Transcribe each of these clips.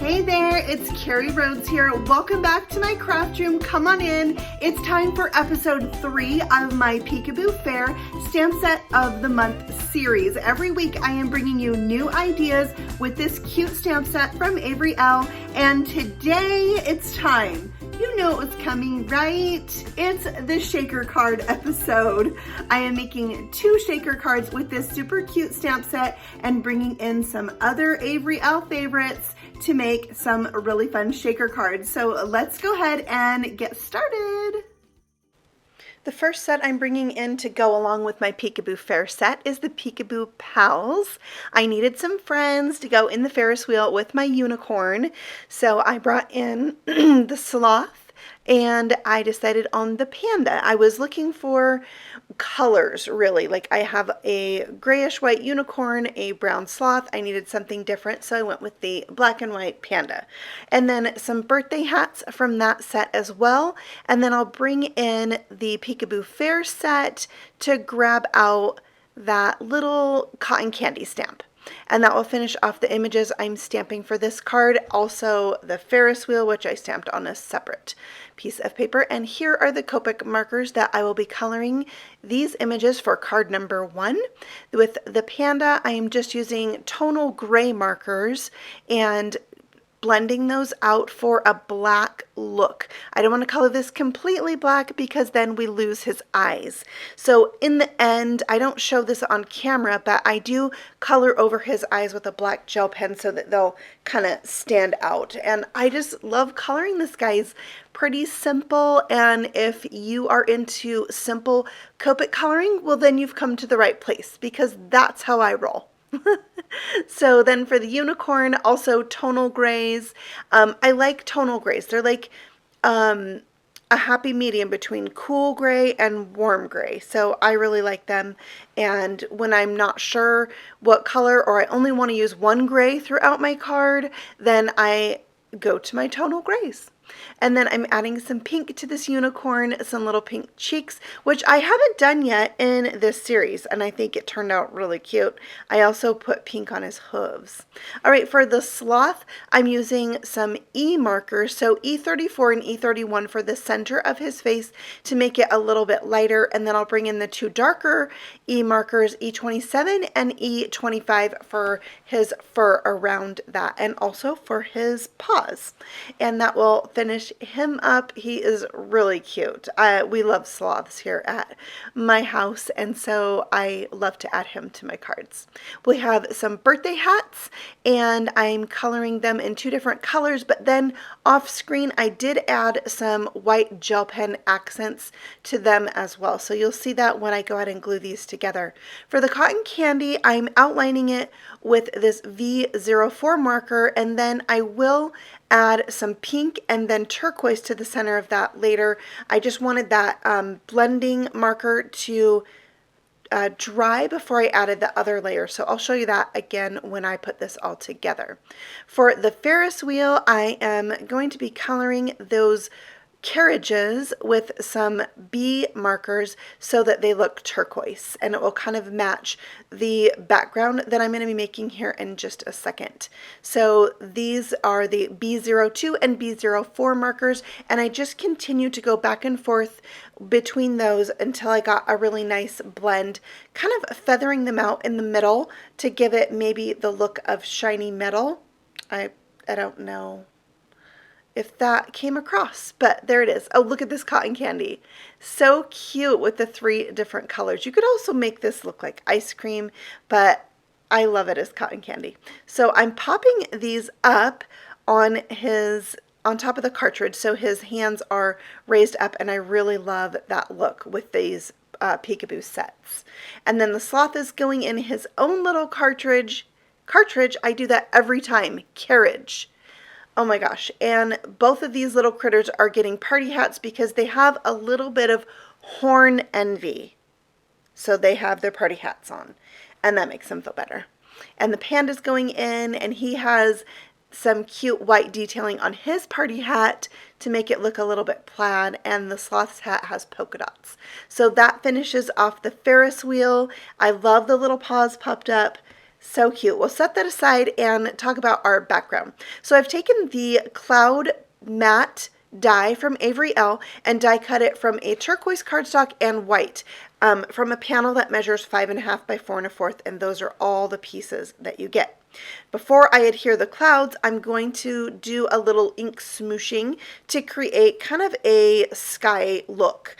Hey there, it's Carrie Rhoades here. Welcome back to my craft room. Come on in. It's time for episode 3 of my Peekaboo Fair Stamp Set of the Month series. Every week I am bringing you new ideas with this cute stamp set from Avery Elle, and today it's time. You know it was coming, right? It's the shaker card episode. I am making 2 shaker cards with this super cute stamp set and bringing in some other Avery Elle favorites to make some really fun shaker cards. So let's go ahead and get started. The first set I'm bringing in to go along with my Peekaboo Fair set is the Peekaboo Pals. I needed some friends to go in the Ferris wheel with my unicorn, so I brought in the sloth and I decided on the panda. I was looking for colors, really. Like, I have a grayish white unicorn, a brown sloth. I needed something different, so I went with the black and white panda. And then some birthday hats from that set as well. And then I'll bring in the Peekaboo Fair set to grab out that little cotton candy stamp. And that will finish off the images I'm stamping for this card. Also the Ferris wheel, which I stamped on a separate piece of paper. And here are the Copic markers that I will be coloring these images for card number 1. With the panda, I am just using tonal gray markers and blending those out for a black look. I don't want to color this completely black because then we lose his eyes. So in the end, I don't show this on camera, but I do color over his eyes with a black gel pen so that they'll kind of stand out. And I just love coloring this guy. He's pretty simple, and if you are into simple Copic coloring, well then you've come to the right place, because that's how I roll. So then for the unicorn, also tonal grays. I like tonal grays. They're like a happy medium between cool gray and warm gray. So I really like them. And when I'm not sure what color, or I only want to use one gray throughout my card, then I go to my tonal grays. And then I'm adding some pink to this unicorn, some little pink cheeks, which I haven't done yet in this series, and I think it turned out really cute. I also put pink on his hooves. All right, for the sloth, I'm using some E markers, so E34 and E31 for the center of his face to make it a little bit lighter, and then I'll bring in the 2 darker E markers, E27 and E25 for his fur around that, and also for his paws. And that will finish him up. He is really cute. We love sloths here at my house, and so I love to add him to my cards. We have some birthday hats, and I'm coloring them in 2 different colors, but then off screen I did add some white gel pen accents to them as well. So you'll see that when I go ahead and glue these together. For the cotton candy, I'm outlining it with this V04 marker, and then I will add some pink and then turquoise to the center of that later. I just wanted that blending marker to dry before I added the other layer, so I'll show you that again when I put this all together. For the Ferris wheel, I am going to be coloring those carriages with some B markers so that they look turquoise, and it will kind of match the background that I'm going to be making here in just a second. So these are the B02 and B04 markers, and I just continue to go back and forth between those until I got a really nice blend, kind of feathering them out in the middle to give it maybe the look of shiny metal. I don't know if that came across, but there it is. Oh, look at this cotton candy. So cute with the 3 different colors. You could also make this look like ice cream, but I love it as cotton candy. So I'm popping these up on top of the cartridge, so his hands are raised up, and I really love that look with these Peekaboo sets. And then the sloth is going in his own little cartridge. I do that every time. Carriage. Oh my gosh, and both of these little critters are getting party hats because they have a little bit of horn envy. So they have their party hats on, and that makes them feel better. And the panda's going in, and he has some cute white detailing on his party hat to make it look a little bit plaid, and the sloth's hat has polka dots. So that finishes off the Ferris wheel. I love the little paws popped up. So cute. We'll set that aside and talk about our background. So I've taken the Cloud Matte die from Avery Elle and die cut it from a turquoise cardstock and white from a panel that measures 5.5 by 4 1/4, and those are all the pieces that you get. Before I adhere the clouds, I'm going to do a little ink smooshing to create kind of a sky look.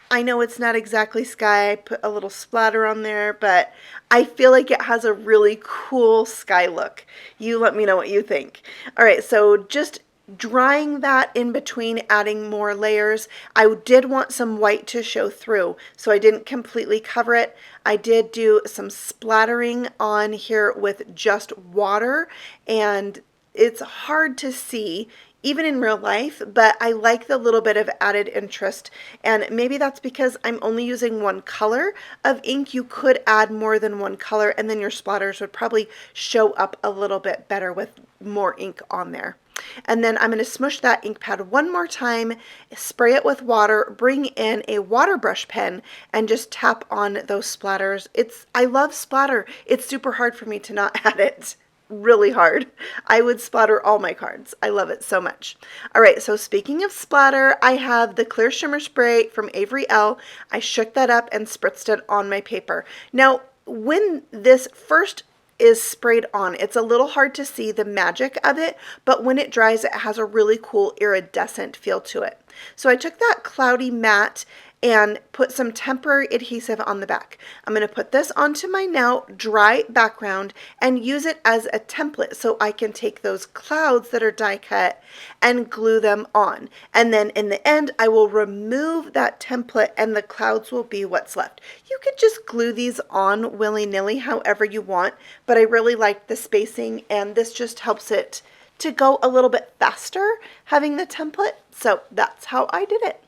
I know it's not exactly sky, I put a little splatter on there, but I feel like it has a really cool sky look. You let me know what you think. All right, so just drying that in between adding more layers. I did want some white to show through, so I didn't completely cover it. I did do some splattering on here with just water, and it's hard to see even in real life, but I like the little bit of added interest, and maybe that's because I'm only using one color of ink. You could add more than one color, and then your splatters would probably show up a little bit better with more ink on there. And then I'm going to smush that ink pad one more time, spray it with water, bring in a water brush pen, and just tap on those splatters. I love splatter. It's super hard for me to not add it. Really hard. I would splatter all my cards. I love it so much. All right, so speaking of splatter, I have the clear shimmer spray from Avery Elle. I shook that up and spritzed it on my paper. Now, when this first is sprayed on, it's a little hard to see the magic of it, but when it dries, it has a really cool iridescent feel to it. So I took that cloudy matte and put some temporary adhesive on the back. I'm going to put this onto my now dry background and use it as a template so I can take those clouds that are die cut and glue them on. And then in the end, I will remove that template and the clouds will be what's left. You could just glue these on willy-nilly however you want, but I really like the spacing, and this just helps it to go a little bit faster having the template. So that's how I did it.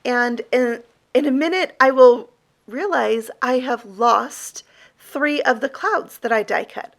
And in a minute, I will realize I have lost 3 of the clouds that I die cut.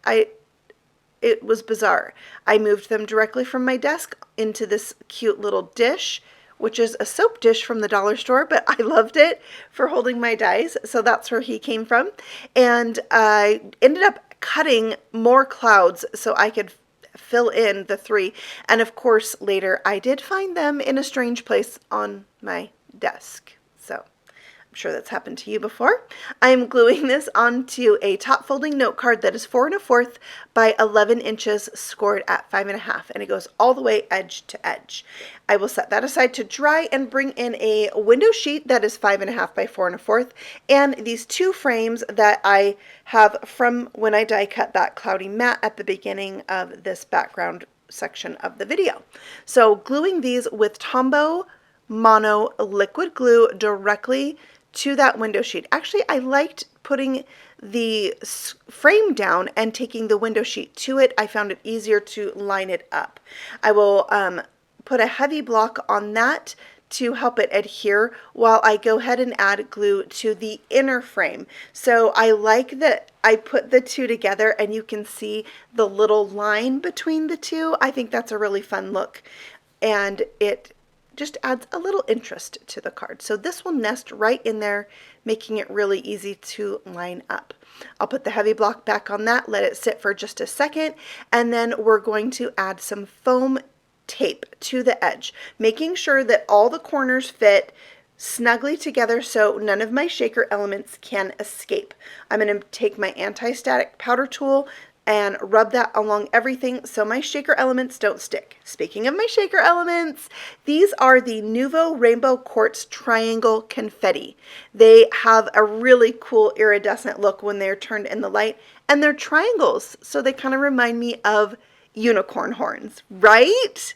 It was bizarre. I moved them directly from my desk into this cute little dish, which is a soap dish from the dollar store, but I loved it for holding my dies. So that's where he came from. And I ended up cutting more clouds so I could fill in the 3. And of course, later I did find them in a strange place on my desk. So I'm sure that's happened to you before. I'm gluing this onto a top folding note card that is 4 1/4 by 11 inches, scored at 5.5, and it goes all the way edge to edge. I will set that aside to dry and bring in a window sheet that is 5.5 by 4 1/4, and these 2 frames that I have from when I die cut that cloudy matte at the beginning of this background section of the video. So gluing these with Tombow Mono liquid glue directly to that window sheet. Actually, I liked putting the frame down and taking the window sheet to it. I found it easier to line it up. I will put a heavy block on that to help it adhere while I go ahead and add glue to the inner frame. So I like that I put the 2 together and you can see the little line between the 2. I think that's a really fun look, and it just adds a little interest to the card. So this will nest right in there, making it really easy to line up. I'll put the heavy block back on that, let it sit for just a second, and then we're going to add some foam tape to the edge, making sure that all the corners fit snugly together so none of my shaker elements can escape. I'm going to take my anti-static powder tool and rub that along everything so my shaker elements don't stick. Speaking of my shaker elements, these are the Nuvo Rainbow Quartz Triangle Confetti. They have a really cool iridescent look when they're turned in the light, and they're triangles, so they kind of remind me of unicorn horns, right?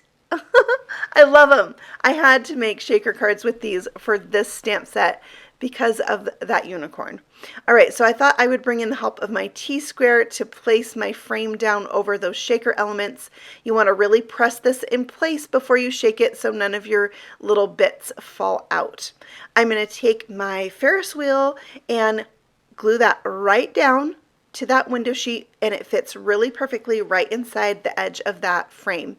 I love them. I had to make shaker cards with these for this stamp set because of that unicorn. All right, so I thought I would bring in the help of my T-square to place my frame down over those shaker elements. You want to really press this in place before you shake it so none of your little bits fall out. I'm going to take my Ferris wheel and glue that right down to that window sheet, and it fits really perfectly right inside the edge of that frame.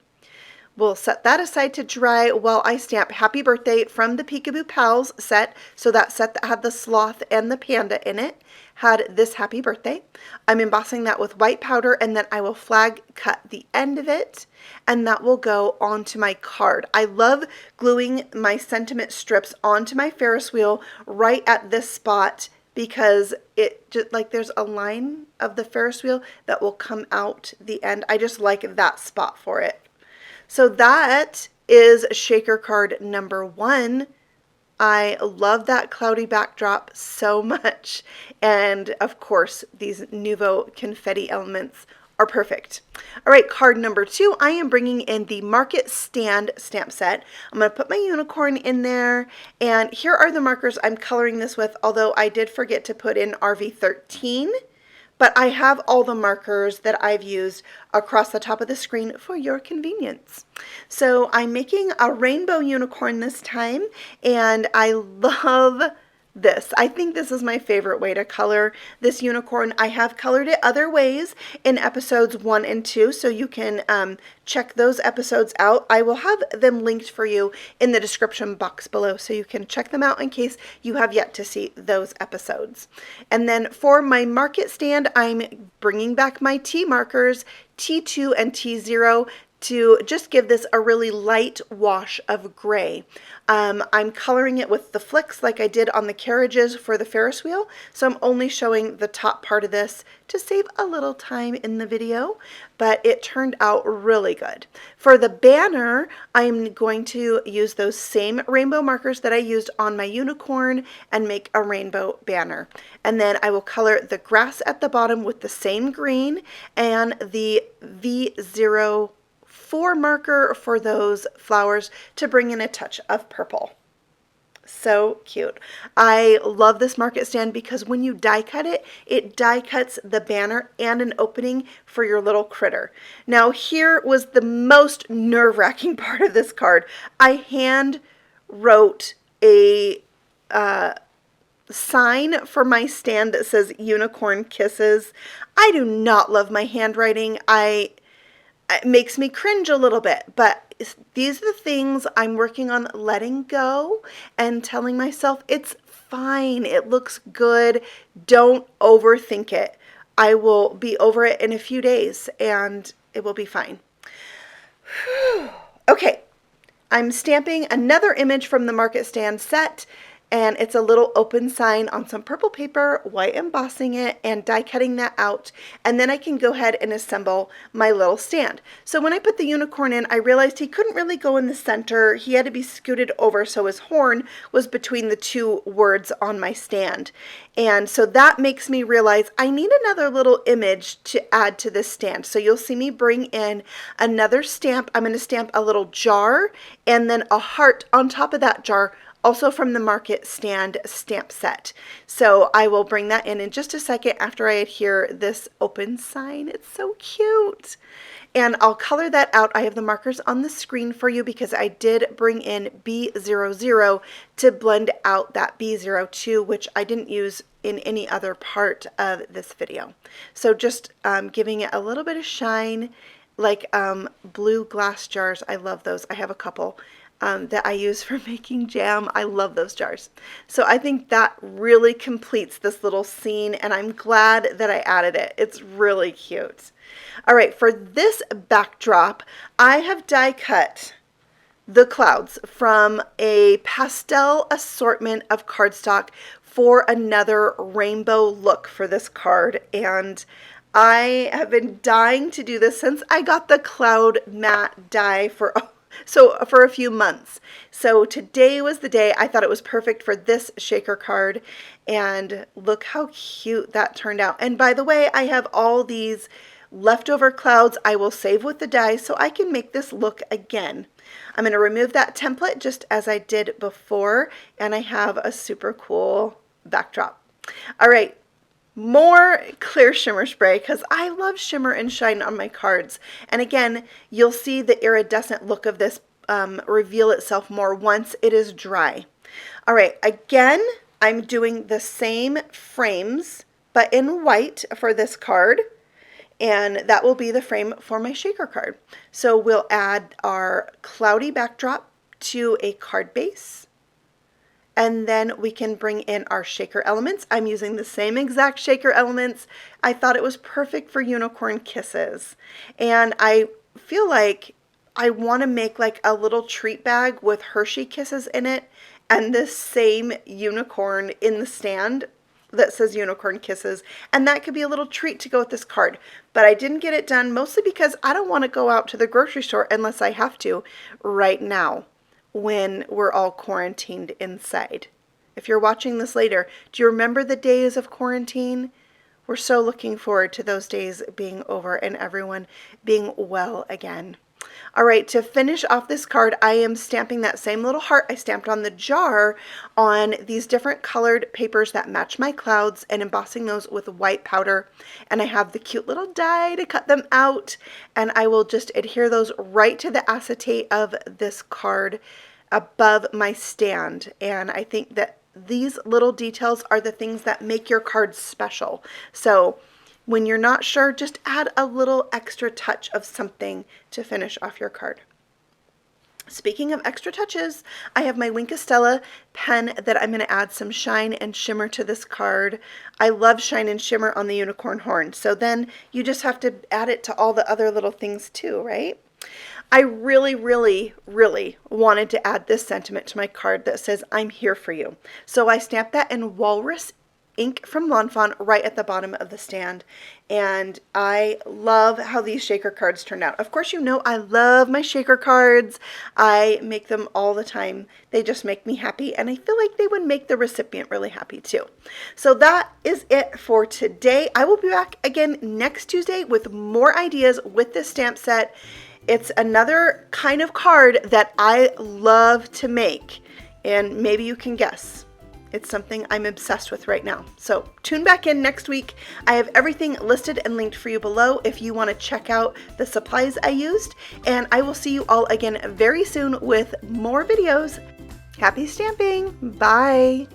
We'll set that aside to dry while I stamp Happy Birthday from the Peekaboo Pals set. So that set that had the sloth and the panda in it had this Happy Birthday. I'm embossing that with white powder, and then I will flag cut the end of it, and that will go onto my card. I love gluing my sentiment strips onto my Ferris wheel right at this spot, because it just, like, there's a line of the Ferris wheel that will come out the end. I just like that spot for it. So that is shaker card number 1. I love that cloudy backdrop so much. And of course, these Nuvo confetti elements are perfect. All right, card number 2, I am bringing in the Market Stand stamp set. I'm going to put my unicorn in there, and here are the markers I'm coloring this with, although I did forget to put in RV13. But I have all the markers that I've used across the top of the screen for your convenience. So I'm making a rainbow unicorn this time, and I love this. I think this is my favorite way to color this unicorn. I have colored it other ways in episodes 1 and 2, so you can check those episodes out. I will have them linked for you in the description box below, so you can check them out in case you have yet to see those episodes. And then for my market stand, I'm bringing back my T markers, T2 and T0, to just give this a really light wash of gray. I'm coloring it with the flicks like I did on the carriages for the Ferris wheel, so I'm only showing the top part of this to save a little time in the video, but it turned out really good. For the banner, I'm going to use those same rainbow markers that I used on my unicorn and make a rainbow banner. And then I will color the grass at the bottom with the same green and the V04 marker for those flowers to bring in a touch of purple. So cute. I love this market stand because when you die cut it, it die cuts the banner and an opening for your little critter. Now here was the most nerve-wracking part of this card. I hand wrote a sign for my stand that says Unicorn Kisses. I do not love my handwriting. It makes me cringe a little bit, but these are the things I'm working on letting go and telling myself it's fine. It looks good. Don't overthink it. I will be over it in a few days and it will be fine. Okay, I'm stamping another image from the market stand set, and it's a little open sign on some purple paper, white embossing it, and die cutting that out. And then I can go ahead and assemble my little stand. So when I put the unicorn in, I realized he couldn't really go in the center. He had to be scooted over so his horn was between the 2 words on my stand. And so that makes me realize I need another little image to add to this stand. So you'll see me bring in another stamp. I'm going to stamp a little jar and then a heart on top of that jar, also from the market stand stamp set. So I will bring that in just a second after I adhere this open sign. It's so cute. And I'll color that out. I have the markers on the screen for you because I did bring in B00 to blend out that B02, which I didn't use in any other part of this video. So just giving it a little bit of shine, like blue glass jars. I love those. I have a couple that I use for making jam. I love those jars. So I think that really completes this little scene, and I'm glad that I added it. It's really cute. All right, for this backdrop, I have die cut the clouds from a pastel assortment of cardstock for another rainbow look for this card, and I have been dying to do this since I got the cloud matte die for a few months. So today was the day. I thought it was perfect for this shaker card, and look how cute that turned out. And by the way, I have all these leftover clouds I will save with the die so I can make this look again. I'm going to remove that template just as I did before, and I have a super cool backdrop. All right, more clear shimmer spray because I love shimmer and shine on my cards. And again, you'll see the iridescent look of this reveal itself more once it is dry. All right, again, I'm doing the same frames but in white for this card. and that will be the frame for my shaker card. So we'll add our cloudy backdrop to a card base, and then we can bring in our shaker elements. I'm using the same exact shaker elements. I thought it was perfect for unicorn kisses, and I feel like I want to make like a little treat bag with Hershey Kisses in it and this same unicorn in the stand that says Unicorn Kisses, and that could be a little treat to go with this card. But I didn't get it done mostly because I don't want to go out to the grocery store unless I have to right now when we're all quarantined inside. If you're watching this later, do you remember the days of quarantine? We're so looking forward to those days being over and everyone being well again. All right, to finish off this card, I am stamping that same little heart I stamped on the jar on these different colored papers that match my clouds and embossing those with white powder. And I have the cute little die to cut them out, and I will just adhere those right to the acetate of this card above my stand. And I think that these little details are the things that make your card special. So when you're not sure, just add a little extra touch of something to finish off your card. Speaking of extra touches, I have my Stella pen that I'm going to add some shine and shimmer to this card. I love shine and shimmer on the unicorn horn, so then you just have to add it to all the other little things too, right? I really, really, really wanted to add this sentiment to my card that says, "I'm here for you." So I stamped that in walrus ink from Lawn Fawn right at the bottom of the stand, and I love how these shaker cards turned out. Of course, you know I love my shaker cards. I make them all the time. They just make me happy, and I feel like they would make the recipient really happy too. So that is it for today. I will be back again next Tuesday with more ideas with this stamp set. It's another kind of card that I love to make, and maybe you can guess. It's something I'm obsessed with right now. So tune back in next week. I have everything listed and linked for you below if you want to check out the supplies I used. And I will see you all again very soon with more videos. Happy stamping. Bye.